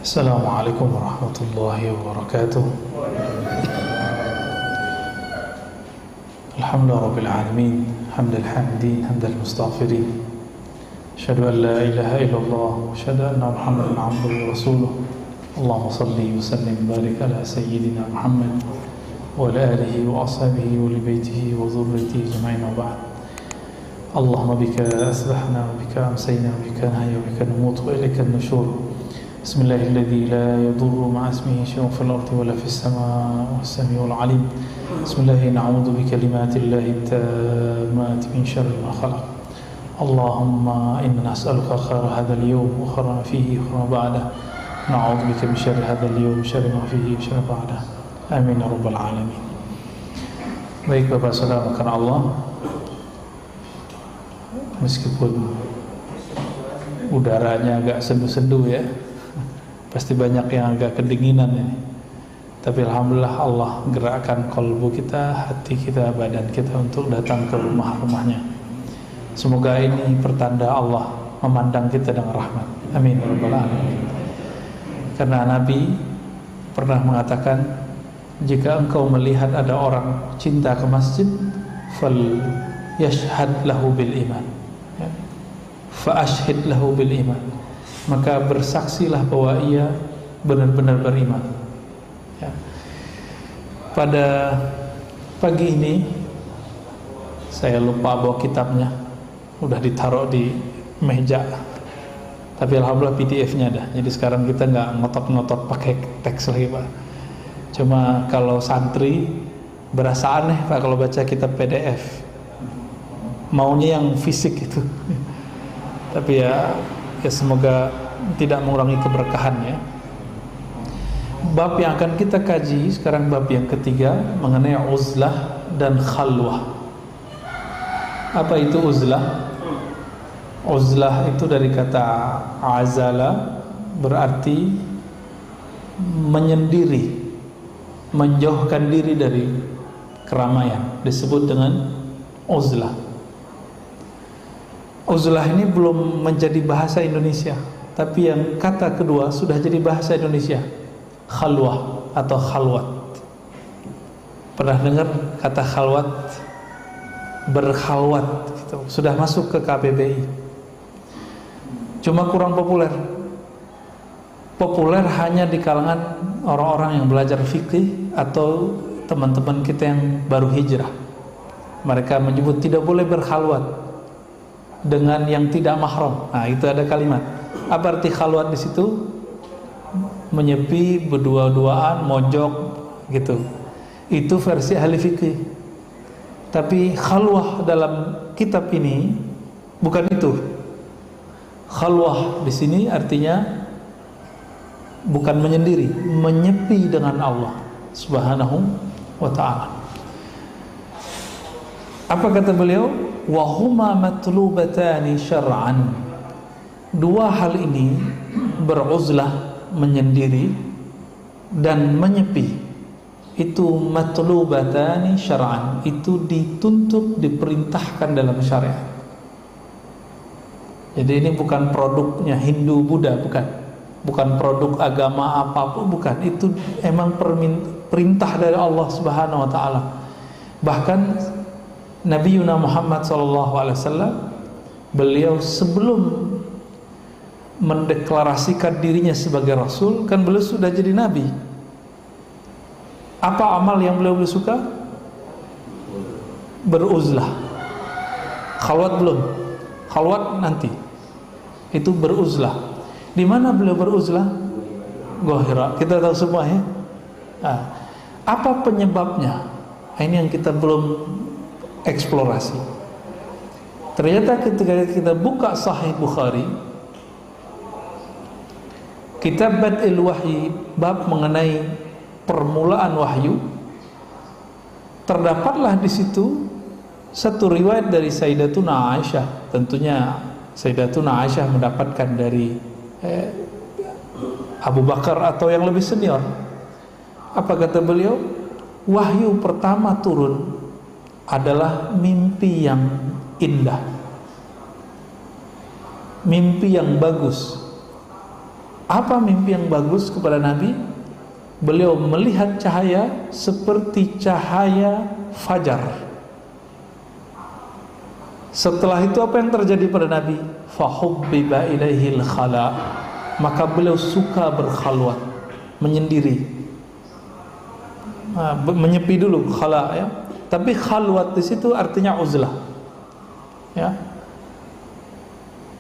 Assalamualaikum warahmatullahi wabarakatuh. Alhamdulillah rabbil alamin, hamdal hamidin, hamdal mustaghfirin. Asyhadu an la ilaha illallah wa asyhadu anna Muhammadan abduhu wa rasuluh. Allahumma shalli wa sallim wa barik ala sayyidina Muhammad wa ala alihi wa ashabihi wa li baitihi wa dhurriyyatihi ajma'in wa ba'd. Allahumma bika asbahna wa bika amsayna wa bika nahya wa bika namut wa ilaika an-nusyur. Bismillahilladzi la yadurru ma'a ismihi syai'un fil ardi wa la fis samaa'i was-sami'ul 'alim. Bismillahi na'udzu bi kalimatillahi tammati min syarri ma khalaq. Allahumma inna nas'aluka khaira hadzal yawm wa khaira ma fihi wa ma ba'dahu. Na'udzu bika min syarri hadzal yawm wa syarri ma fihi wa syarri ma ba'dahu. Amin ya rabbal alamin. Baik Bapak Saudara karena Allah, meskipun udaranya agak sendu-sendu ya, pasti banyak yang agak kedinginan ini. Tapi alhamdulillah Allah gerakkan kolbu kita, hati kita, badan kita untuk datang ke rumah-rumahnya. Semoga ini pertanda Allah memandang kita dengan rahmat. Amin ya rabbal alamin. Karena Nabi pernah mengatakan, jika engkau melihat ada orang cinta ke masjid, fal yashhad lahu bil iman, fa ashhid lahu bil iman, maka bersaksilah bahwa ia benar-benar beriman ya. Pada pagi ini saya lupa bawa kitabnya, udah ditaruh di meja, tapi alhamdulillah PDF-nya ada. Jadi sekarang kita nggak ngotot-ngotot pakai teks lagi Pak. Cuma kalau santri berasa aneh Pak kalau baca kitab PDF, maunya yang fisik itu. Tapi ya semoga tidak mengurangi keberkahan ya. Bab yang akan kita kaji sekarang bab yang ketiga mengenai uzlah dan khalwah. Apa itu uzlah? Uzlah itu dari kata azala, berarti menyendiri, menjauhkan diri dari keramaian, disebut dengan uzlah. Uzlah ini belum menjadi bahasa Indonesia, tapi yang kata kedua sudah jadi bahasa Indonesia, khalwah atau khalwat. Pernah dengar kata khalwat? Berkhalwat gitu. Sudah masuk ke KBBI, cuma kurang populer. Populer hanya di kalangan orang-orang yang belajar fikih atau teman-teman kita yang baru hijrah. Mereka menyebut tidak boleh berkhalwat dengan yang tidak mahram. Nah, itu ada kalimat. Apa arti khalwat di situ? Menyepi, berdua-duaan, mojok gitu. Itu versi ahli fikih. Tapi khalwah dalam kitab ini bukan itu. Khalwah di sini artinya bukan menyendiri, menyepi dengan Allah Subhanahu wa ta'ala. Apa kata beliau? Wahuma matlubatani syar'an. Dua hal ini, beruzlah, menyendiri, dan menyepi, itu matlubatani syar'an, itu dituntut, diperintahkan dalam syariat. Jadi ini bukan produknya Hindu Buddha, bukan produk agama apapun, bukan. Itu emang perintah dari Allah Subhanahu wa ta'ala. Bahkan Nabi Muhammad SAW, beliau sebelum mendeklarasikan dirinya sebagai Rasul, kan beliau sudah jadi Nabi. Apa amal yang beliau suka? Beruzlah. Khalwat belum, khalwat nanti. Itu beruzlah. Di mana beliau beruzlah? Gua Hira. Kita tahu semua ya. Nah, apa penyebabnya? Ini yang kita belum eksplorasi. Ternyata ketika kita buka Sahih Bukhari, kitab Bad'il Wahyi, bab mengenai permulaan wahyu, terdapatlah di situ satu riwayat dari Sayyidatuna Aisyah. Tentunya Sayyidatuna Aisyah mendapatkan dari Abu Bakar atau yang lebih senior. Apa kata beliau? Wahyu pertama turun adalah mimpi yang indah, mimpi yang bagus. Apa mimpi yang bagus kepada Nabi? Beliau melihat cahaya seperti cahaya fajar. Setelah itu apa yang terjadi pada Nabi? Fahubbiba ilaihil khala, maka beliau suka berkhalwat, menyendiri. Menyepi dulu, khala ya. Tapi khalwat di situ artinya uzlah. Ya.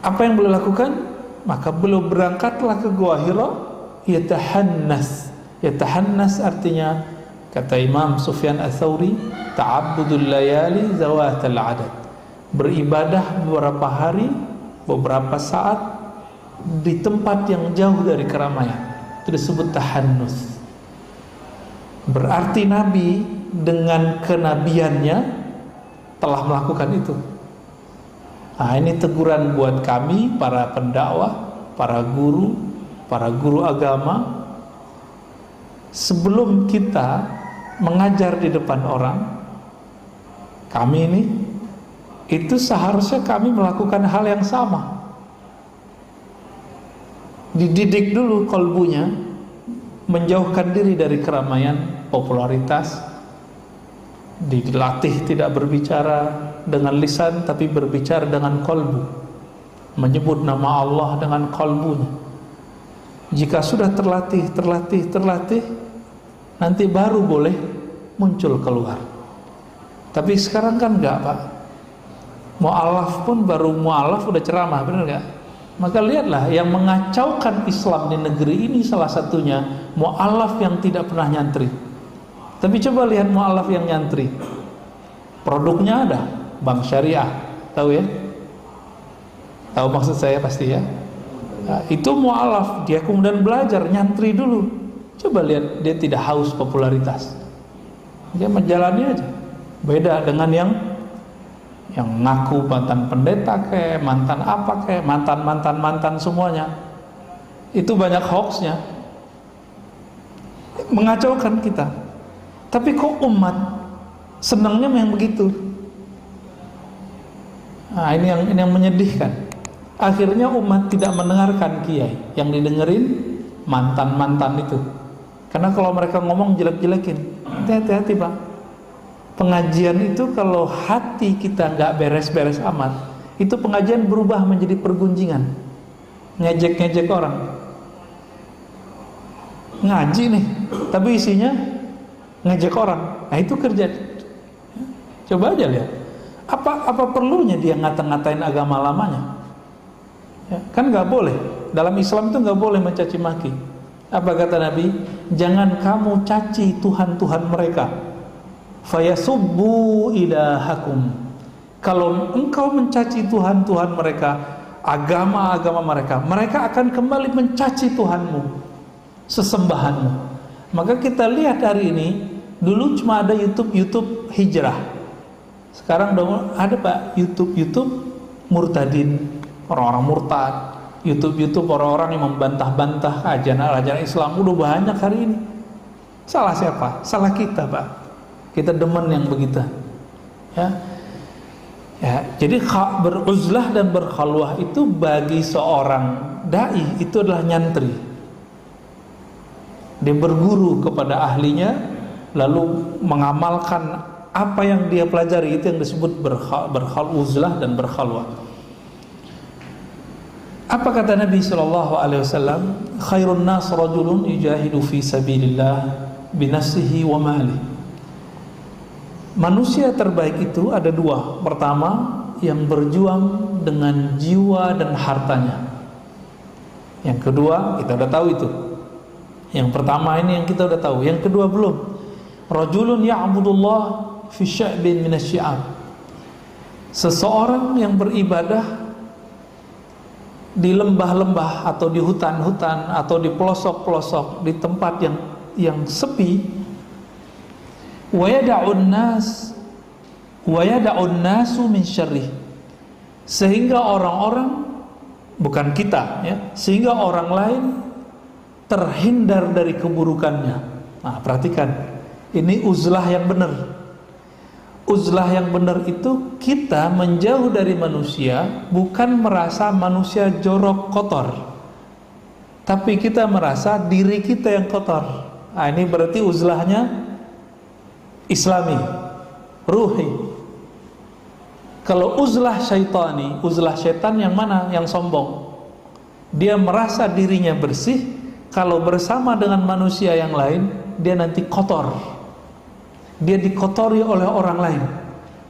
Apa yang beliau lakukan? Maka beliau berangkatlah ke Gua Hira, yatahannas. Yatahannas artinya, kata Imam Sufyan Ats-Tsauri, ta'abbudul layali zawatal adad. Beribadah beberapa hari, beberapa saat di tempat yang jauh dari keramaian. Itu disebut tahannus. Berarti Nabi dengan kenabiannya telah melakukan itu. Nah, ini teguran buat kami para pendakwah, para guru agama. Sebelum kita mengajar di depan orang, kami ini, itu seharusnya kami melakukan hal yang sama. Dididik dulu kolbunya, menjauhkan diri dari keramaian, popularitas, dilatih tidak berbicara dengan lisan tapi berbicara dengan kolbu, menyebut nama Allah dengan kolbunya. Jika sudah terlatih, nanti baru boleh muncul keluar. Tapi sekarang kan enggak, Pak. Mu'alaf pun baru mu'alaf udah ceramah, benar enggak? Maka lihatlah, yang mengacaukan Islam di negeri ini salah satunya mu'alaf yang tidak pernah nyantri. Tapi coba lihat mu'alaf yang nyantri, produknya ada, bank syariah, tahu ya? Tahu maksud saya pasti ya? Nah, itu mu'alaf, dia kemudian belajar, nyantri dulu. Coba lihat, dia tidak haus popularitas, dia menjalani aja. Beda dengan yang ngaku mantan pendeta kayak, mantan apa kayak, mantan semuanya. Itu banyak hoaxnya, mengacaukan kita. Tapi kok umat senangnya yang begitu? Nah, ini yang menyedihkan. Akhirnya umat tidak mendengarkan kiai, yang didengerin mantan itu. Karena kalau mereka ngomong jelek-jelekin, hati-hati Pak. Pengajian itu kalau hati kita nggak beres-beres amat, itu pengajian berubah menjadi pergunjingan, ngejek-ngejek orang. Ngaji nih, tapi isinya ngejek orang. Nah itu kerja. Coba aja lihat, apa perlunya dia ngata-ngatain agama lamanya? Ya, kan nggak boleh. Dalam Islam itu nggak boleh mencaci maki. Apa kata Nabi? Jangan kamu caci Tuhan-Tuhan mereka. Fayasubbu ilahakum. Kalau engkau mencaci Tuhan-Tuhan mereka, agama-agama mereka, mereka akan kembali mencaci Tuhanmu, sesembahanmu. Maka kita lihat hari ini, dulu cuma ada YouTube hijrah. Sekarang ada Pak, YouTube murtadin, orang-orang murtad, YouTube orang-orang yang membantah-bantah ajaran Islam. Udah banyak hari ini. Salah siapa? Salah kita Pak. Kita demen yang begitu. Ya, jadi beruzlah dan berkhalwah itu bagi seorang dai itu adalah nyantri. Dia berguru kepada ahlinya, lalu mengamalkan apa yang dia pelajari. Itu yang disebut uzlah dan berkhalwah. Apa kata Nabi SAW? Khairun nas rajulun yujahidu fi sabilillah binafsihi wa malihi. Manusia terbaik itu ada dua. Pertama, yang berjuang dengan jiwa dan hartanya. Yang kedua, kita udah tahu itu. Yang pertama ini yang kita udah tahu. Yang kedua belum. Rajulun ya'budullah fi sya'bin minasyi'ab. Seseorang yang beribadah di lembah-lembah atau di hutan-hutan atau di pelosok-pelosok, di tempat yang sepi. Wa yada'un nasu min syarrih. Sehingga orang-orang, bukan kita ya, sehingga orang lain terhindar dari keburukannya. Nah, perhatikan. Ini uzlah yang benar. Uzlah yang benar itu kita menjauh dari manusia, bukan merasa manusia jorok kotor. tapi kita merasa diri kita yang kotor. Nah, ini berarti uzlahnya Islami, ruhi. Kalau uzlah syaitani, uzlah syaitan yang mana? Yang sombong. Dia merasa dirinya bersih, kalau bersama dengan manusia yang lain, dia nanti kotor. Dia dikotori oleh orang lain.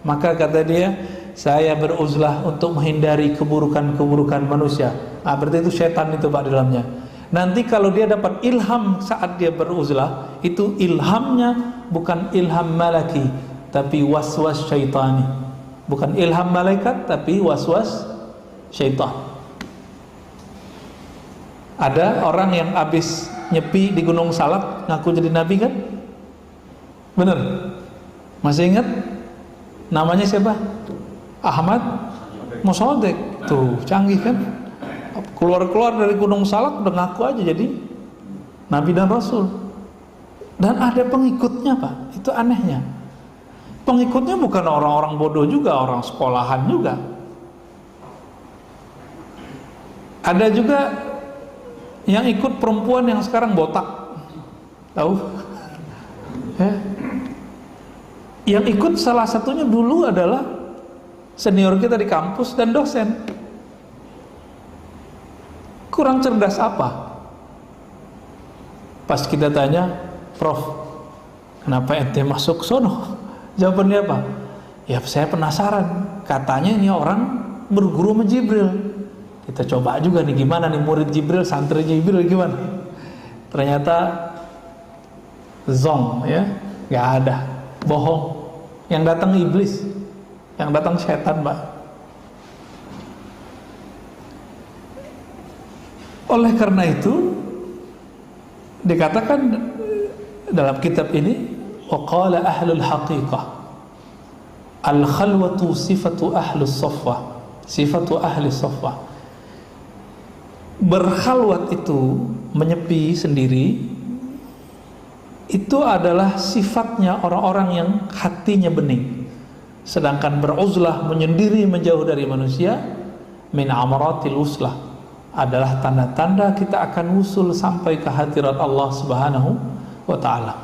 Maka kata dia, saya beruzlah untuk menghindari keburukan-keburukan manusia. Nah, berarti itu syaitan itu Pak di dalamnya. Nanti kalau dia dapat ilham saat dia beruzlah, itu ilhamnya bukan ilham malaki, tapi waswas syaitani. Bukan ilham malaikat, tapi waswas syaitan. Ada orang yang habis nyepi di Gunung Salak ngaku jadi nabi kan? Bener? Masih ingat? Namanya siapa? Ahmad Mosodek. Tuh, canggih kan? Keluar-keluar dari Gunung Salak udah ngaku aja jadi nabi dan rasul. Dan ada pengikutnya Pak. Itu anehnya. Pengikutnya bukan orang-orang bodoh juga, orang sekolahan juga. Ada juga yang ikut perempuan yang sekarang botak. Tahu? Ya. Yang ikut salah satunya dulu adalah senior kita di kampus dan dosen. Kurang cerdas apa? Pas kita tanya, Prof, kenapa ente masuk sono? Jawabannya apa? Ya saya penasaran. Katanya ini orang berguru sama Jibril. Kita coba juga nih gimana nih murid Jibril, santri Jibril gimana? Ternyata zong ya, nggak ada, bohong. Yang datang iblis, yang datang setan Pak. Oleh karena itu dikatakan dalam kitab ini, waqala ahlul haqiqah al khalwatu sifatu ahlus saffah, sifatu ahli saffah. Berkhalwat itu menyepi sendiri, itu adalah sifatnya orang-orang yang hatinya bening. Sedangkan beruzlah, menyendiri, menjauh dari manusia, min amaratil uslah, adalah tanda-tanda kita akan usul sampai ke hadirat Allah Subhanahu wa ta'ala.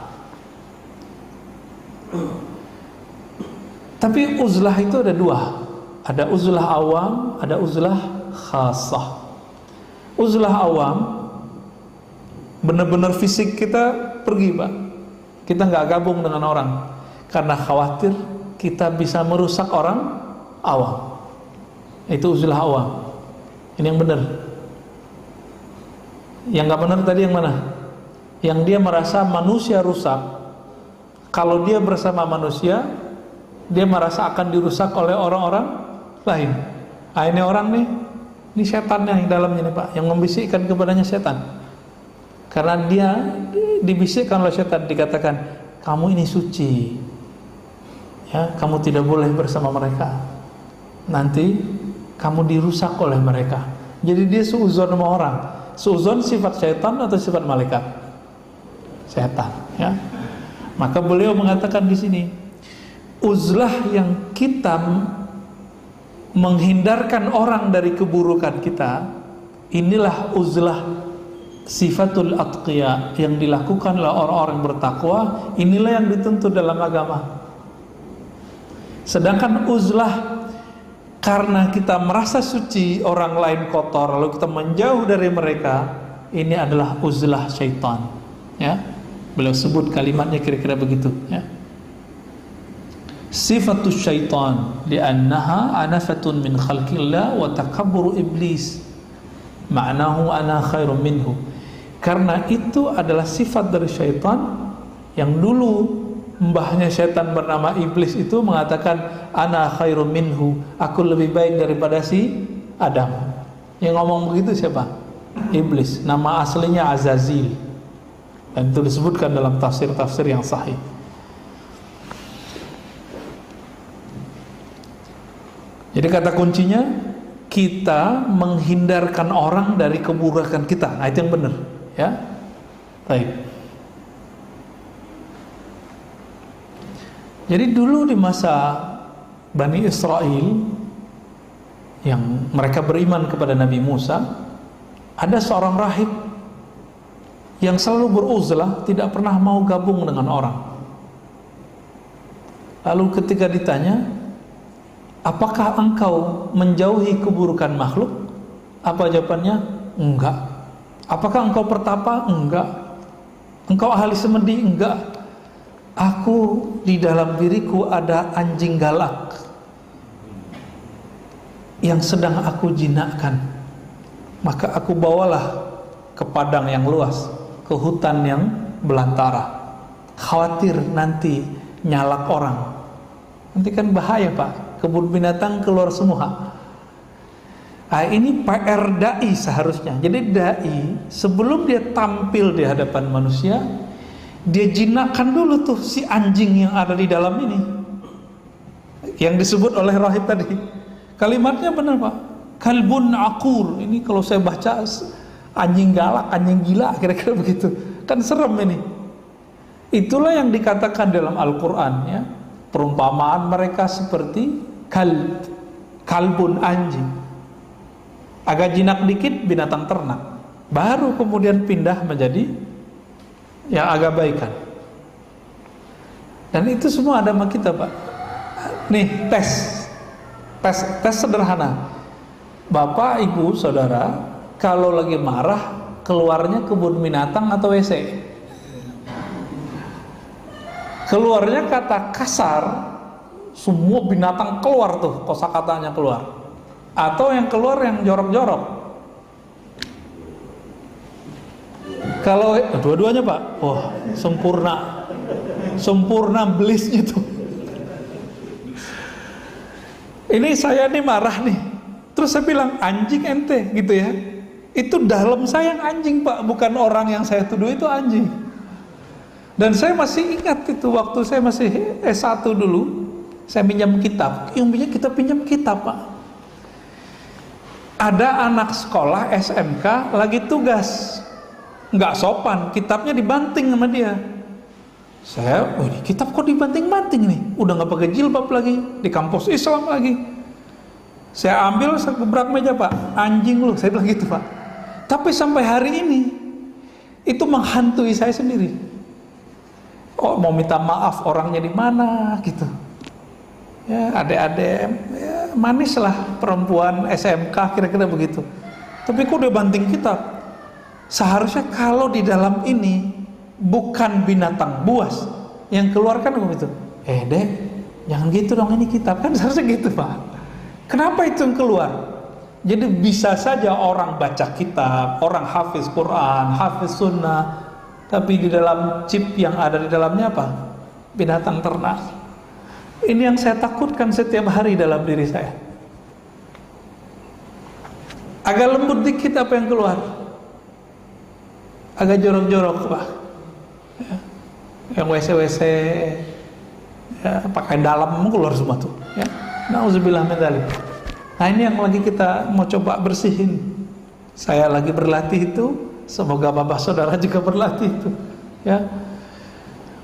Tapi uzlah itu ada dua. Ada uzlah awam, ada uzlah khasah. Uzlah awam, benar-benar fisik kita pergi Pak. Kita nggak gabung dengan orang karena khawatir kita bisa merusak orang awam. Itu uzlah awam. Ini yang benar. Yang nggak benar tadi yang mana? Yang dia merasa manusia rusak. Kalau dia bersama manusia, dia merasa akan dirusak oleh orang-orang lain. Nah, ini orang nih, ini setannya yang dalamnya nih Pak, yang membisikkan kepadanya setan. Karena dia dibisikkan oleh setan, dikatakan kamu ini suci, ya, kamu tidak boleh bersama mereka. Nanti kamu dirusak oleh mereka. Jadi dia suuzon sama orang. Suuzon sifat setan atau sifat malaikat? Setan, ya. Maka beliau mengatakan di sini, uzlah yang kita menghindarkan orang dari keburukan kita, inilah uzlah sifatul atqiya yang dilakukan oleh orang-orang bertakwa. Inilah yang dituntut dalam agama. Sedangkan uzlah karena kita merasa suci, orang lain kotor, lalu kita menjauh dari mereka, ini adalah uzlah syaitan, ya. Beliau sebut kalimatnya kira-kira begitu, ya. Sifatus syaitan li'annaha anafatun min khalqillah wa takabburu iblis, ma'nahu ana khairum minhu. Karena itu adalah sifat dari syaitan yang dulu mbahnya syaitan bernama iblis itu mengatakan ana khairum minhu, aku lebih baik daripada si Adam. Yang ngomong begitu siapa? Iblis. Nama aslinya Azazil, dan itu disebutkan dalam tafsir-tafsir yang sahih. Jadi kata kuncinya, kita menghindarkan orang dari keburukan kita. Nah, itu yang benar, ya. Baik. Jadi dulu di masa Bani Israel yang mereka beriman kepada Nabi Musa, ada seorang rahib yang selalu beruzlah, tidak pernah mau gabung dengan orang. Lalu ketika ditanya, apakah engkau menjauhi keburukan makhluk? Apa jawabannya? Enggak. Apakah engkau pertapa? Enggak. Engkau ahli semedi? Enggak. Aku, di dalam diriku ada anjing galak yang sedang aku jinakkan. Maka aku bawalah ke padang yang luas, ke hutan yang belantara. Khawatir nanti nyalak orang. Nanti kan bahaya Pak, kebun binatang keluar semua. Nah, ini PR dai seharusnya. Jadi dai sebelum dia tampil di hadapan manusia, dia jinakkan dulu tuh si anjing yang ada di dalam ini, yang disebut oleh Rahib tadi. Kalimatnya benar Pak, kalbun akur. Ini kalau saya baca anjing galak, anjing gila, kira-kira begitu. Kan serem ini. Itulah yang dikatakan dalam Al-Quran ya. Perumpamaan mereka seperti kalbun, anjing. Agak jinak dikit binatang ternak, baru kemudian pindah menjadi yang agak baikan. Dan itu semua ada sama kita Pak. Nih tes sederhana. Bapak, ibu, saudara, kalau lagi marah keluarnya kebun binatang atau WC? Keluarnya kata kasar, semua binatang keluar tuh, kosakatanya keluar. Atau yang keluar yang jorok-jorok? Kalau dua-duanya Pak, wah sempurna belisnya tuh. Ini saya nih marah nih, terus saya bilang anjing ente gitu ya. Itu dalam saya yang anjing Pak, bukan orang yang saya tuduh itu anjing. Dan saya masih ingat itu waktu saya masih S1 dulu, saya pinjam kitab. Kita pinjam kitab Pak. Ada anak sekolah SMK lagi tugas, nggak sopan, kitabnya dibanting sama dia. Saya, ini kitab kok dibanting-banting nih? Udah nggak pakai jilbab lagi, di kampus Islam lagi. Saya ambil, saya gebrak meja Pak, anjing lu, saya bilang gitu Pak. Tapi sampai hari ini itu menghantui saya sendiri. Oh, mau minta maaf orangnya di mana gitu. Ya, adik-adik ya, manis lah perempuan SMK kira-kira begitu. Tapi kok udah banting kitab? Seharusnya kalau di dalam ini bukan binatang buas yang keluarkan begitu. Dek, jangan gitu dong, ini kitab kan seharusnya gitu Pak. Kenapa itu yang keluar? Jadi bisa saja orang baca kitab, orang hafiz Quran, hafiz sunnah, tapi di dalam chip yang ada di dalamnya apa? Binatang ternak. Ini yang saya takutkan setiap hari dalam diri saya. Agak lembut dikit apa yang keluar? Agak jorok-jorok Pak ya. Yang WC ya, pakai dalam keluar semua tuh ya. Nauzubillah min dzalik. Nah ini yang lagi kita mau coba bersihin. Saya lagi berlatih itu, semoga bapak saudara juga berlatih itu ya.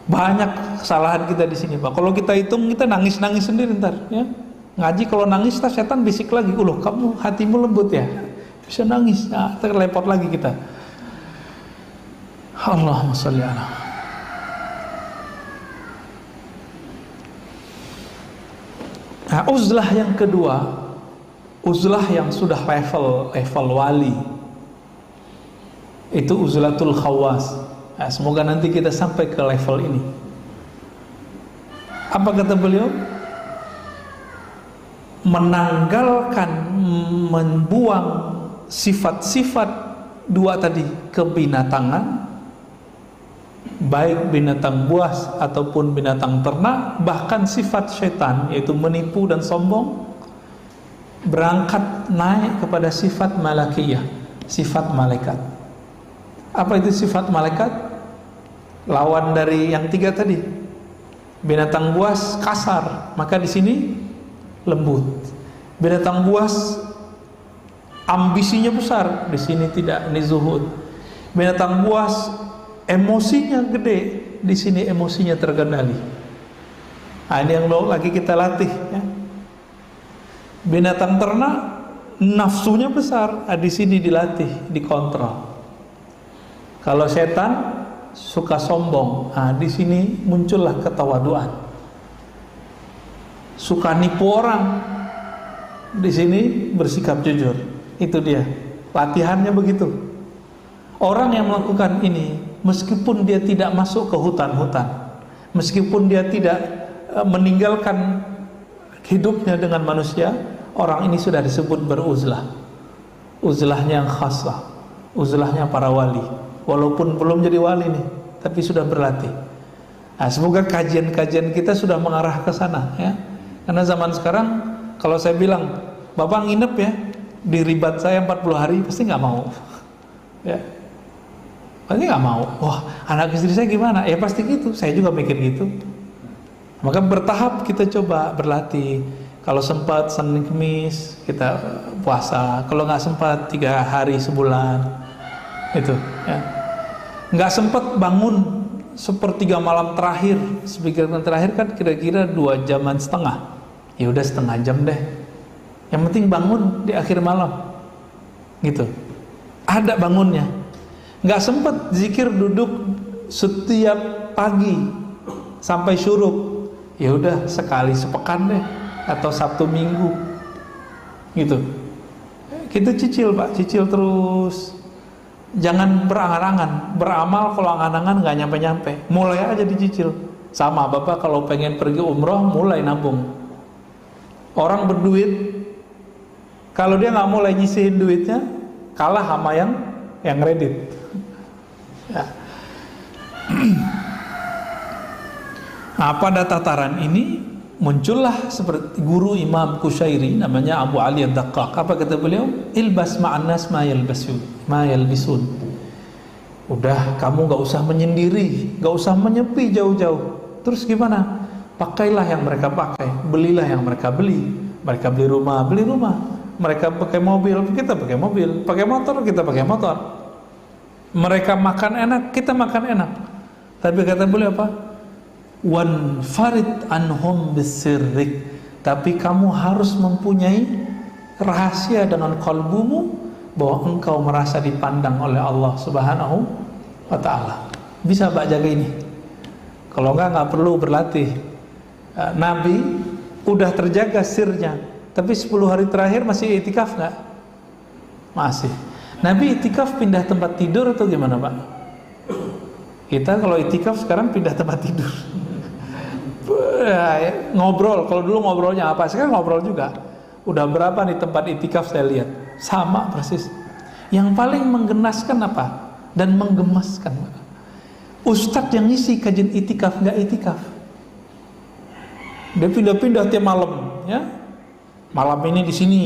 Banyak kesalahan kita di sini Pak. Kalau kita hitung kita nangis-nangis sendiri ntar ya. Ngaji kalau nangis ntar setan bisik lagi, "Loh, kamu hatimu lembut ya. Bisa nangis." Nah, terlepot lagi kita. Allahumma sholli ala. Nah, uzlah yang kedua, uzlah yang sudah level wali. Itu uzlatul khawas. Nah, semoga nanti kita sampai ke level ini. Apa kata beliau? Menanggalkan, membuang sifat-sifat dua tadi, kebinatangan, baik binatang buas ataupun binatang ternak, bahkan sifat syaitan yaitu menipu dan sombong, berangkat naik kepada sifat malakiyah, sifat malaikat. Apa itu sifat malaikat? Lawan dari yang tiga tadi. Binatang buas kasar, maka di sini lembut. Binatang buas ambisinya besar, di sini tidak, ini zuhud. Binatang buas emosinya gede, di sini emosinya terkendali. Nah, ini yang lagi kita latih ya. Binatang ternak nafsunya besar, di sini dilatih, dikontrol. Kalau setan suka sombong, di sini muncullah ketawaduan. Suka nipu orang, di sini bersikap jujur. Itu dia. Latihannya begitu. Orang yang melakukan ini, meskipun dia tidak masuk ke hutan-hutan, meskipun dia tidak meninggalkan hidupnya dengan manusia, orang ini sudah disebut beruzlah. Uzlahnya yang khaslah, uzlahnya para wali. Walaupun belum jadi wali nih, tapi sudah berlatih. Nah, semoga kajian-kajian kita sudah mengarah ke sana ya. Karena zaman sekarang kalau saya bilang, Bapak nginep ya di ribat saya 40 hari, pasti nggak mau. Ya. Pasti nggak mau. Wah, anak istri saya gimana? Ya pasti gitu. Saya juga mikir gitu. Maka bertahap kita coba berlatih. Kalau sempat Senin Kamis kita puasa. Kalau nggak sempat 3 hari sebulan. Itu ya. Nggak sempat bangun sepertiga malam terakhir. Sepikiran terakhir kan kira-kira 2 jaman setengah. Ya udah setengah jam deh. Yang penting bangun di akhir malam. Gitu. Ada bangunnya. Nggak sempat zikir duduk setiap pagi sampai syuruk. Ya udah sekali sepekan deh, atau Sabtu Minggu. Gitu. Kita cicil Pak, cicil terus. Jangan berangan-angan, beramal kalau angan-angan nggak nyampe-nyampe. Mulai aja dicicil. Sama Bapak kalau pengen pergi umroh, mulai nabung. Orang berduit, kalau dia nggak mulai nyisihin duitnya, kalah sama yang kredit. Ya. Nah, pada tataran ini muncullah seperti guru Imam Qushairi, namanya Abu Ali Ad-Daqqaq. Apa kata beliau? Ilbas ma'an nas ma yalbisun. Udah, kamu gak usah menyendiri, gak usah menyepi jauh-jauh. Terus gimana? Pakailah yang mereka pakai, belilah yang mereka beli. Mereka beli rumah. Mereka pakai mobil, kita pakai mobil. Pakai motor, kita pakai motor. Mereka makan enak, kita makan enak. Tapi kata beliau apa? Wan farid anhum bisirrik. Tapi kamu harus mempunyai rahasia dengan kalbumu bahwa engkau merasa dipandang oleh Allah Subhanahu wa ta'ala. Bisa Pak jaga ini. Kalau enggak perlu berlatih. Nabi udah terjaga sirnya, tapi 10 hari terakhir masih itikaf enggak? Masih. Nabi itikaf pindah tempat tidur atau gimana Pak? Kita kalau itikaf sekarang pindah tempat tidur. Ngobrol, kalau dulu ngobrolnya apa, sekarang ngobrol juga. Udah berapa nih tempat itikaf saya lihat, sama persis. Yang paling menggenaskan apa? Dan menggemaskan, Ustadz yang ngisi kajian itikaf nggak itikaf. Dia pindah-pindah tiap malam, ya. Malam ini di sini.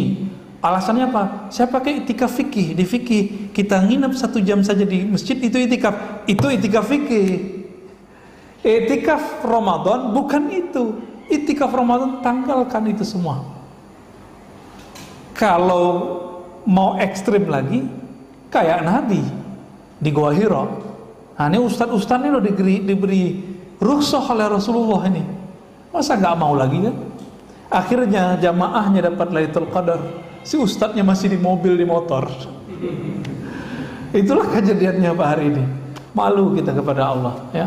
Alasannya apa? Saya pakai itikaf fikih. Di fikih kita nginep 1 jam saja di masjid, itu itikaf. Itu itikaf fikih. Itikaf Ramadan bukan itu. Itikaf Ramadan tanggalkan itu semua. Kalau mau ekstrim lagi, kayak Nabi di Gua Hira. Nah, ini ustadz-ustadz ini loh diberi rukhsah oleh Rasulullah ini. Masa nggak mau lagi kan? Akhirnya jamaahnya dapat Lailatul Qadar. Si ustadznya masih di mobil, di motor. Itulah kejadiannya Pak hari ini. Malu kita kepada Allah, ya.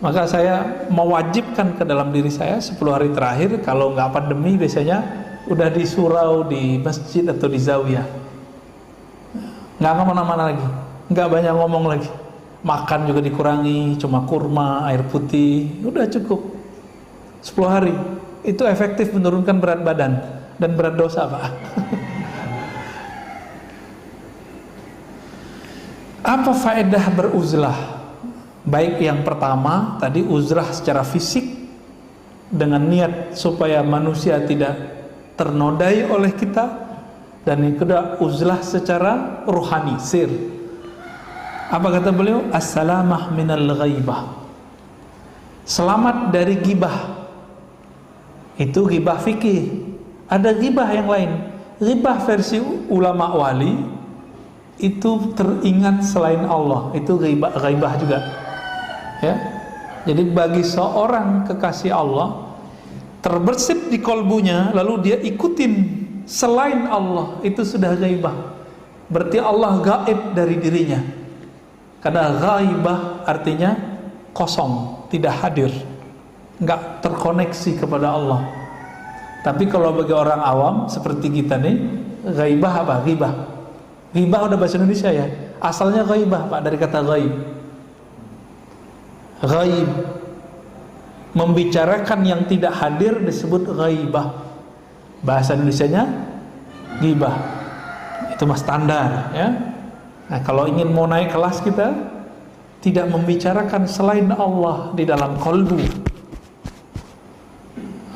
Maka saya mewajibkan ke dalam diri saya 10 hari terakhir, kalau nggak pandemi biasanya udah di surau, di masjid atau di zawiyah. Nggak kemana-mana lagi, nggak banyak ngomong lagi. Makan juga dikurangi, cuma kurma, air putih, udah cukup. 10 hari itu efektif menurunkan berat badan dan berat dosa Pak. Apa faedah beruzlah? Baik yang pertama tadi, uzrah secara fisik dengan niat supaya manusia tidak ternodai oleh kita, dan yang kedua uzlah secara ruhani, sir. Apa kata beliau? As-salamah minal ghaibah. Selamat dari gibah. Itu gibah fikih. Ada gibah yang lain. Gibah versi ulama wali itu teringat selain Allah, itu ghaibah juga. Ya. Jadi bagi seorang kekasih Allah terbersih di kolbunya, lalu dia ikutin selain Allah, itu sudah ghaibah. Berarti Allah gaib dari dirinya. Karena ghaibah artinya kosong, tidak hadir, nggak terkoneksi kepada Allah. Tapi kalau bagi orang awam seperti kita nih, ghaibah apa? Ghibah. Ghibah udah bahasa Indonesia ya. Asalnya ghaibah Pak, dari kata ghaib. Ghaib, membicarakan yang tidak hadir disebut ghaibah. Bahasa Indonesianya ghibah. Itu mah standar ya. Nah, kalau ingin mau naik kelas kita tidak membicarakan selain Allah di dalam kolbu.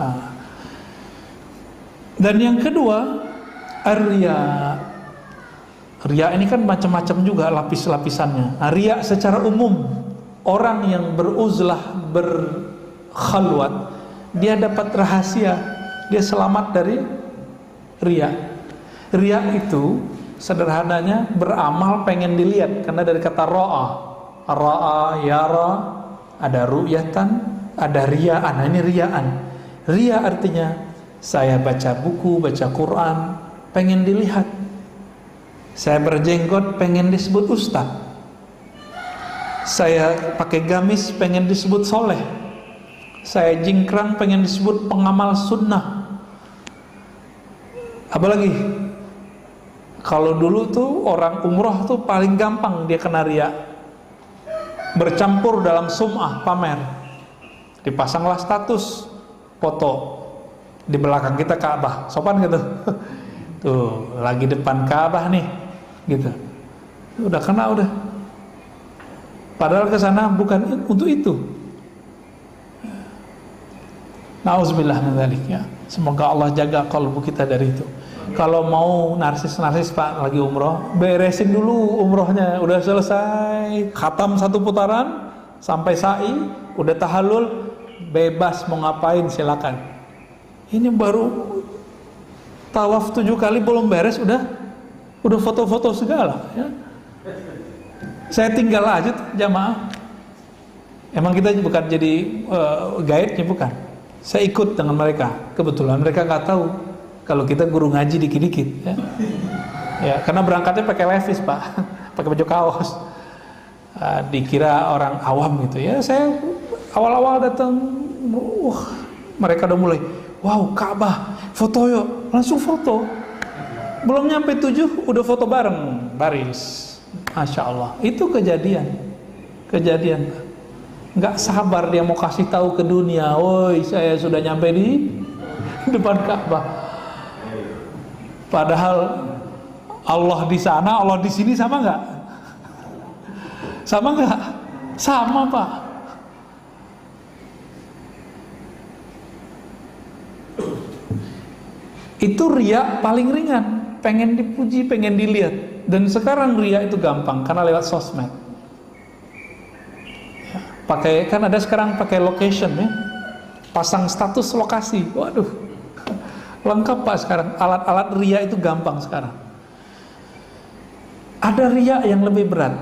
Nah. Dan yang kedua, ar-riya. Riya ini kan macam-macam juga lapis-lapisannya. Nah, riya secara umum, orang yang beruzlah, berkhalwat, dia dapat rahasia, dia selamat dari riya. Riya itu sederhananya beramal pengen dilihat, karena dari kata ra'a, yara, ada ru'yatan, ada riya'an. Nah, ini riya'an. Riya artinya saya baca buku, baca Quran, pengen dilihat. Saya berjenggot, pengen disebut ustaz. Saya pakai gamis, pengen disebut soleh. Saya jingkrang, pengen disebut pengamal sunnah. Apalagi kalau dulu tuh orang umroh tuh paling gampang dia kena riya. Bercampur dalam sum'ah, pamer. Dipasanglah status foto di belakang kita Ka'bah, sopan gitu. Tuh, lagi depan Ka'bah nih, gitu. Udah kena udah. Padahal ke sana bukan untuk itu. Nauzubillah min dzalik ya. Semoga Allah jaga kalbu kita dari itu. Kalau mau narsis Pak lagi umroh, beresin dulu umrohnya. Udah selesai, khatam 1 putaran sampai sa'i, udah tahallul, bebas mau ngapain silakan. Ini baru tawaf 7 kali belum beres udah foto-foto segala ya. Saya tinggal aja tuh, jamaah. Emang kita bukan jadi guide-nya, bukan. Saya ikut dengan mereka. Kebetulan mereka nggak tahu kalau kita guru ngaji dikit-dikit ya. Ya, karena berangkatnya pakai levis Pak, pakai baju kaos. Dikira orang awam gitu ya. Saya awal-awal datang, mereka udah mulai, wow Ka'bah, foto yuk, langsung foto. Belum nyampe 7 udah foto bareng, baris. Masya Allah, itu kejadian. Nggak sabar dia mau kasih tahu ke dunia, woi saya sudah nyampe di depan Ka'bah. Padahal Allah di sana, Allah di sini sama nggak? Sama nggak? Sama Pak. Itu riya paling ringan, pengen dipuji, pengen dilihat. Dan sekarang riya itu gampang karena lewat sosmed. Pakai, kan ada sekarang pakai location ya, pasang status lokasi. Waduh, lengkap Pak sekarang. Alat-alat riya itu gampang sekarang. Ada riya yang lebih berat,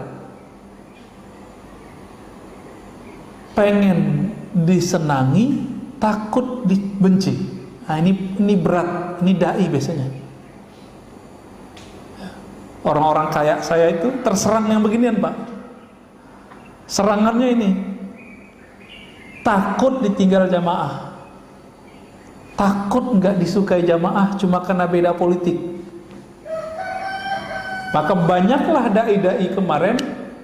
pengen disenangi, takut dibenci. Nah ini berat, ini dai biasanya. Orang-orang kayak saya itu terserang yang beginian Pak. Serangannya ini takut ditinggal jamaah, takut nggak disukai jamaah cuma karena beda politik. Maka banyaklah dai-dai kemarin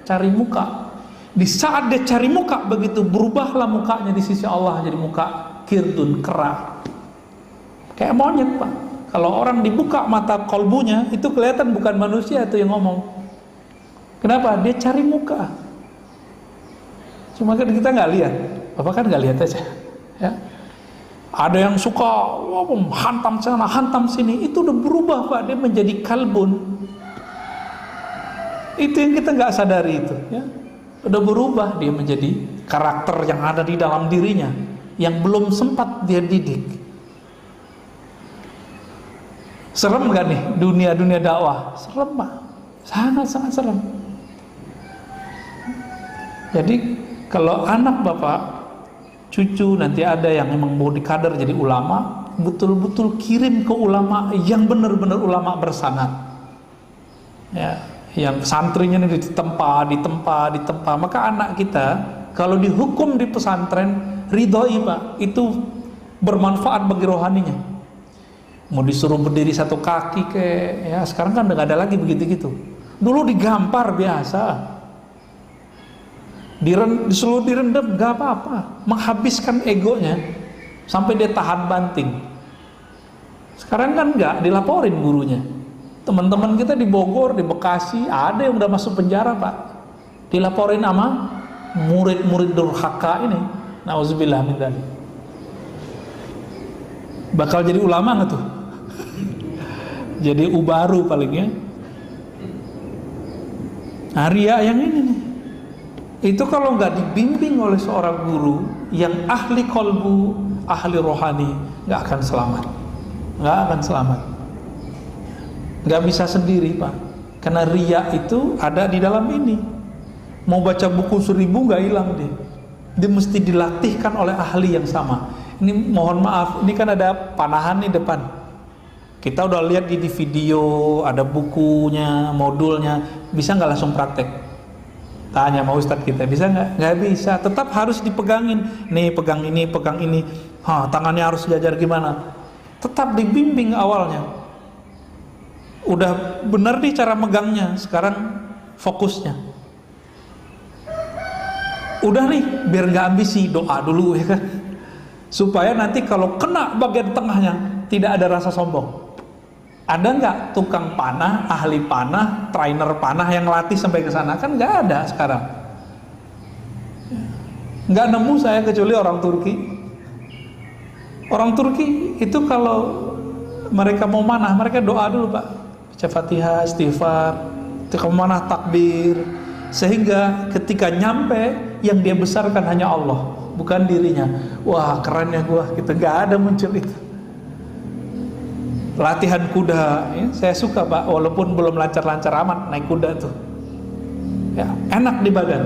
cari muka. Di saat dia cari muka, begitu berubahlah mukanya di sisi Allah jadi muka kirdun, kera, kayak monyet Pak. Kalau orang dibuka mata kolbunya, itu kelihatan bukan manusia itu yang ngomong. Kenapa? Dia cari muka. Cuma kan kita nggak lihat. Bapak kan nggak lihat aja. Ya. Ada yang suka hantam sana, hantam sini. Itu udah berubah Pak. Dia menjadi kalbun. Itu yang kita nggak sadari itu. Ya. Udah berubah dia menjadi karakter yang ada di dalam dirinya, yang belum sempat dia didik. Serem gak nih dunia dakwah? Serem Pak, sangat serem. Jadi kalau anak Bapak, cucu nanti ada yang memang mau dikader jadi ulama, betul-betul kirim ke ulama yang benar-benar ulama bersanad. Ya, Yang santrinya ini ditempa, maka anak kita kalau dihukum di pesantren ridhoi Pak, itu bermanfaat bagi rohaninya. Mau disuruh berdiri satu kaki ya sekarang kan udah gak ada lagi begitu-gitu. Dulu digampar biasa, disuruh direndam gak apa-apa, menghabiskan egonya sampai dia tahan banting. Sekarang kan enggak, dilaporin gurunya. Teman-teman kita di Bogor, di Bekasi, ada yang udah masuk penjara Pak, dilaporin sama murid-murid durhaka ini. Nauzubillah min dzalik. Bakal jadi ulama nggak tuh? Jadi ubaru palingnya. Ria yang ini nih, itu kalau nggak dibimbing oleh seorang guru yang ahli kolbu, ahli rohani, nggak akan selamat. Nggak akan selamat. Nggak bisa sendiri Pak, karena ria itu ada di dalam ini. Mau baca buku 1000 nggak hilang dia mesti dilatihkan oleh ahli yang sama. Ini mohon maaf, ini kan ada panahan nih depan, kita udah lihat di video, ada bukunya, modulnya, bisa nggak langsung praktek? Tanya sama ustadz kita, bisa nggak? Nggak bisa, tetap harus dipegangin. Nih pegang ini, tangannya harus diajar gimana, tetap dibimbing awalnya. Udah benar nih cara megangnya, sekarang fokusnya. Udah nih, biar nggak ambisi, doa dulu ya kan, supaya nanti kalau kena bagian tengahnya tidak ada rasa sombong. Ada nggak tukang panah, ahli panah, trainer panah yang latih sampai ke sana? Kan nggak ada sekarang. Nggak nemu saya kecuali orang Turki. Orang Turki itu kalau mereka mau manah, mereka doa dulu Pak. Fatihah, istighfar, ketika memanah takbir, sehingga ketika nyampe yang dia besarkan hanya Allah, bukan dirinya. Wah kerennya gua, kita nggak ada muncul itu. Latihan kuda, ya, saya suka Pak, walaupun belum lancar-lancar amat naik kuda tuh, ya, enak di badan.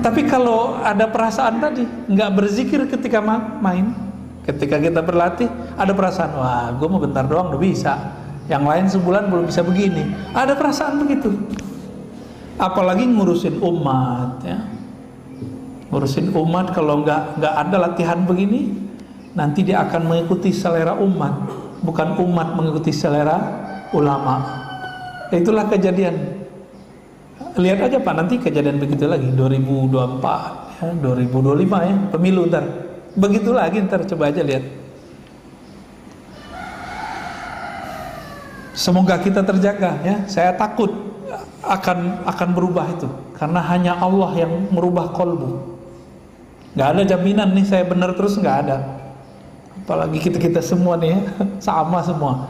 Tapi kalau ada perasaan tadi, nggak berzikir ketika main. Ketika kita berlatih, ada perasaan, wah gue mau bentar doang udah bisa, yang lain sebulan belum bisa begini. Ada perasaan begitu. Apalagi ngurusin umat ya. Ngurusin umat kalau nggak ada latihan begini, nanti dia akan mengikuti selera umat, bukan umat mengikuti selera ulama. Itulah kejadian. Lihat aja Pak, nanti kejadian begitu lagi 2024 ya, 2025 ya, pemilu ntar. Begitu lagi ntar, coba aja lihat. Semoga kita terjaga ya. Saya takut akan berubah itu, karena hanya Allah yang merubah kolbu. Nggak ada jaminan nih saya benar terus, nggak ada. Apalagi kita semua nih ya, sama semua.